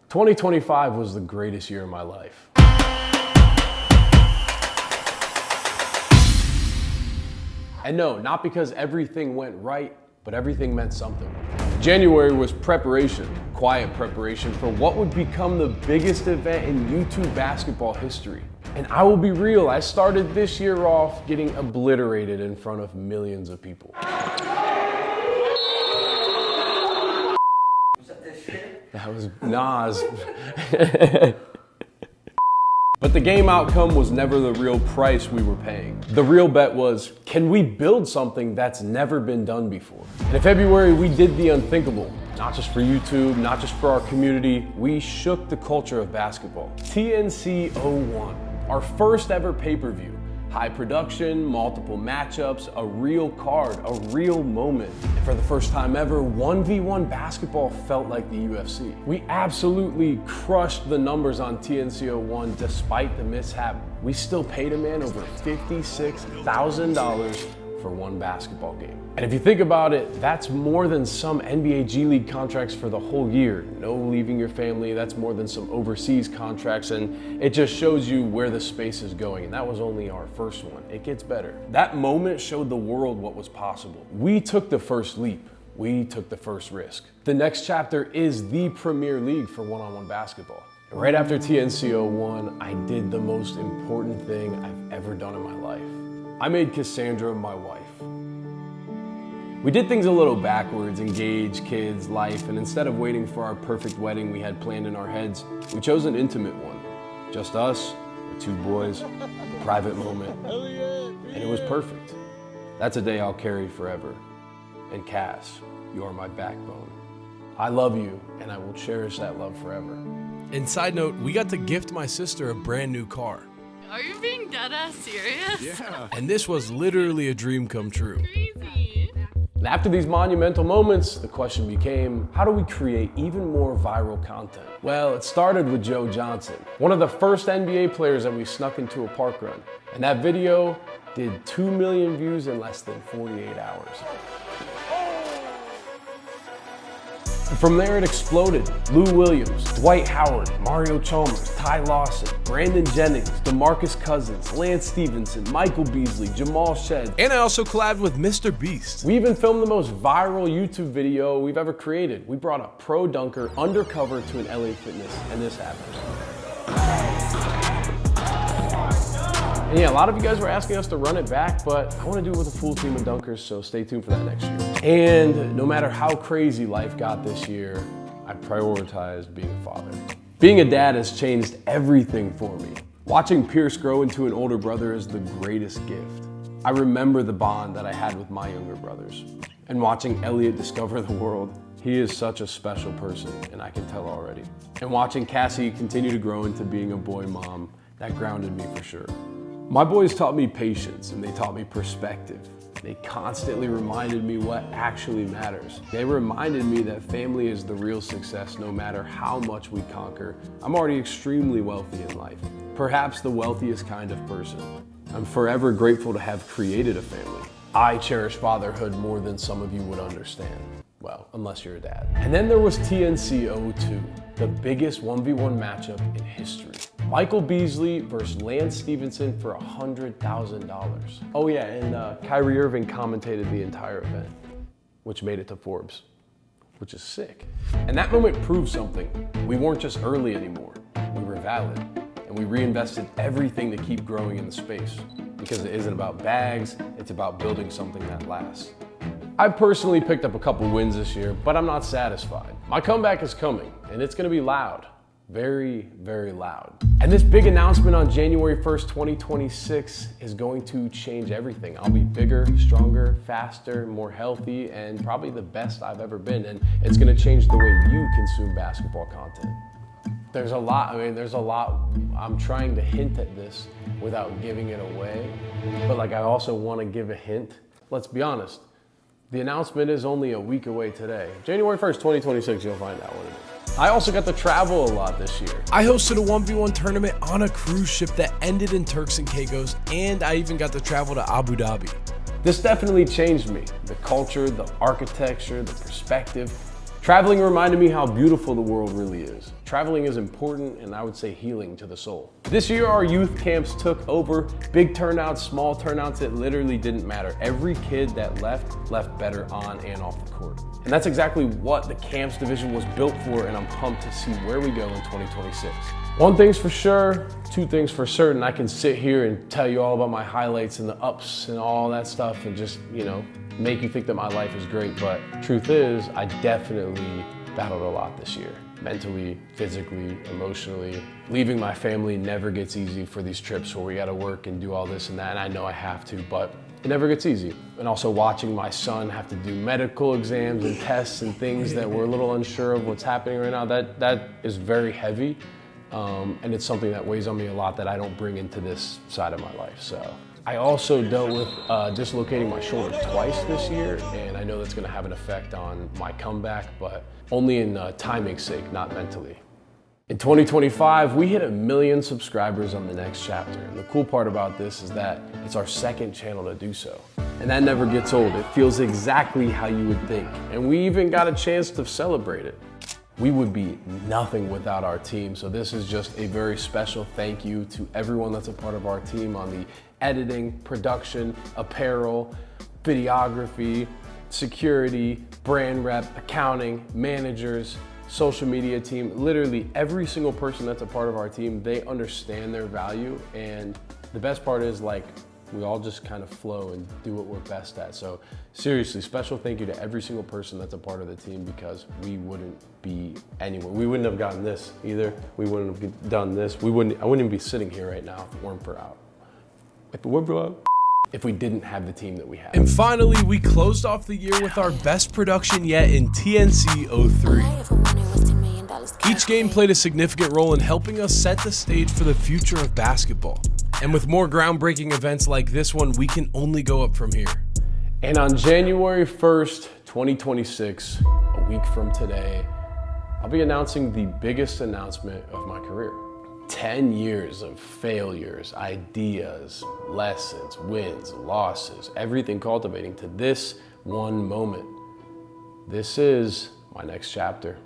2025 was the greatest year of my life. And no, not because everything went right, but everything meant something. January was preparation, quiet preparation for what would become the biggest event in YouTube basketball history. And I will be real, I started this year off getting obliterated in front of millions of people. That was Nas. But the game outcome was never the real price we were paying. The real bet was, can we build something that's never been done before? And in February, we did the unthinkable. Not just for YouTube, not just for our community, we shook the culture of basketball. TNC 01, our first ever pay-per-view. High production, multiple matchups, a real card, a real moment. And for the first time ever, 1v1 basketball felt like the UFC. We absolutely crushed the numbers on TNC 01 despite the mishap. We still paid a man over $56,000 for one basketball game. And if you think about it, that's more than some NBA G League contracts for the whole year. No leaving your family, that's more than some overseas contracts, and it just shows you where the space is going. And that was only our first one. It gets better. That moment showed the world what was possible. We took the first leap. We took the first risk. The next chapter is the Premier League for one-on-one basketball. And right after TNC 01, I did the most important thing I've ever done in my life. I made Cassandra my wife. We did things a little backwards, engaged, kids, life, and instead of waiting for our perfect wedding we had planned in our heads, we chose an intimate one. Just us, the two boys, a private moment, and it was perfect. That's a day I'll carry forever. And Cass, you are my backbone. I love you, and I will cherish that love forever. And side note, we got to gift my sister a brand new car. Are you being dead ass serious? Yeah. And this was literally a dream come true. Crazy. And after these monumental moments, the question became, how do we create even more viral content? Well, it started with Joe Johnson, one of the first NBA players that we snuck into a park run. And that video did 2 million views in less than 48 hours. From there it exploded. Lou Williams, Dwight Howard, Mario Chalmers, Ty Lawson, Brandon Jennings, DeMarcus Cousins, Lance Stevenson, Michael Beasley, Jamal Shed. And I also collabed with Mr. Beast. We even filmed the most viral YouTube video we've ever created. We brought a pro dunker undercover to an LA Fitness, and this happened. And yeah, a lot of you guys were asking us to run it back, but I want to do it with a full team of dunkers, so stay tuned for that next year. And no matter how crazy life got this year, I prioritized being a father. Being a dad has changed everything for me. Watching Pierce grow into an older brother is the greatest gift. I remember the bond that I had with my younger brothers. And watching Elliot discover the world, he is such a special person, and I can tell already. And watching Cassie continue to grow into being a boy mom, that grounded me for sure. My boys taught me patience, and they taught me perspective. They constantly reminded me what actually matters. They reminded me that family is the real success no matter how much we conquer. I'm already extremely wealthy in life, perhaps the wealthiest kind of person. I'm forever grateful to have created a family. I cherish fatherhood more than some of you would understand. Well, unless you're a dad. And then there was TNC 02, the biggest 1v1 matchup in history. Michael Beasley versus Lance Stevenson for $100,000. Oh yeah, and Kyrie Irving commentated the entire event, which made it to Forbes, which is sick. And that moment proved something. We weren't just early anymore, we were valid. And we reinvested everything to keep growing in the space. Because it isn't about bags, it's about building something that lasts. I've personally picked up a couple wins this year, but I'm not satisfied. My comeback is coming, and it's gonna be loud. Very, very loud. And this big announcement on January 1st, 2026 is going to change everything. I'll be bigger, stronger, faster, more healthy, and probably the best I've ever been. And it's gonna change the way you consume basketball content. There's a lot, I'm trying to hint at this without giving it away, but I also wanna give a hint. Let's be honest, the announcement is only a week away today. January 1st, 2026, you'll find out what it is. I also got to travel a lot this year. I hosted a 1v1 tournament on a cruise ship that ended in Turks and Caicos, and I even got to travel to Abu Dhabi. This definitely changed me. The culture, the architecture, the perspective. Traveling reminded me how beautiful the world really is. Traveling is important and I would say healing to the soul. This year our youth camps took over. Big turnouts, small turnouts, it literally didn't matter. Every kid that left better on and off the court. And that's exactly what the camps division was built for, and I'm pumped to see where we go in 2026. One thing's for sure, two things for certain. I can sit here and tell you all about my highlights and the ups and all that stuff and just, make you think that my life is great. But truth is, I definitely battled a lot this year. Mentally, physically, emotionally. Leaving my family never gets easy for these trips where we gotta work and do all this and that, and I know I have to, but it never gets easy. And also watching my son have to do medical exams and tests and things that we're a little unsure of what's happening right now, that is very heavy. And it's something that weighs on me a lot that I don't bring into this side of my life. So I also dealt with dislocating my shoulder twice this year, and I know that's gonna have an effect on my comeback, but only in timing's sake, not mentally. In 2025, we hit 1 million subscribers on the next chapter. And the cool part about this is that it's our second channel to do so. And that never gets old. It feels exactly how you would think. And we even got a chance to celebrate it. We would be nothing without our team. So this is just a very special thank you to everyone that's a part of our team on the editing, production, apparel, videography, security, brand rep, accounting, managers, social media team. Literally every single person that's a part of our team, they understand their value. And the best part is, we all just kind of flow and do what we're best at. So seriously, special thank you to every single person that's a part of the team, because we wouldn't be anywhere. We wouldn't have gotten this either. We wouldn't have done this. I wouldn't even be sitting here right now if it weren't for if we didn't have the team that we have. And finally, we closed off the year with our best production yet in TNC 03. Each game played a significant role in helping us set the stage for the future of basketball. And with more groundbreaking events like this one, we can only go up from here. And on January 1st, 2026, a week from today, I'll be announcing the biggest announcement of my career. 10 years of failures, ideas, lessons, wins, losses, everything culminating to this one moment. This is my next chapter.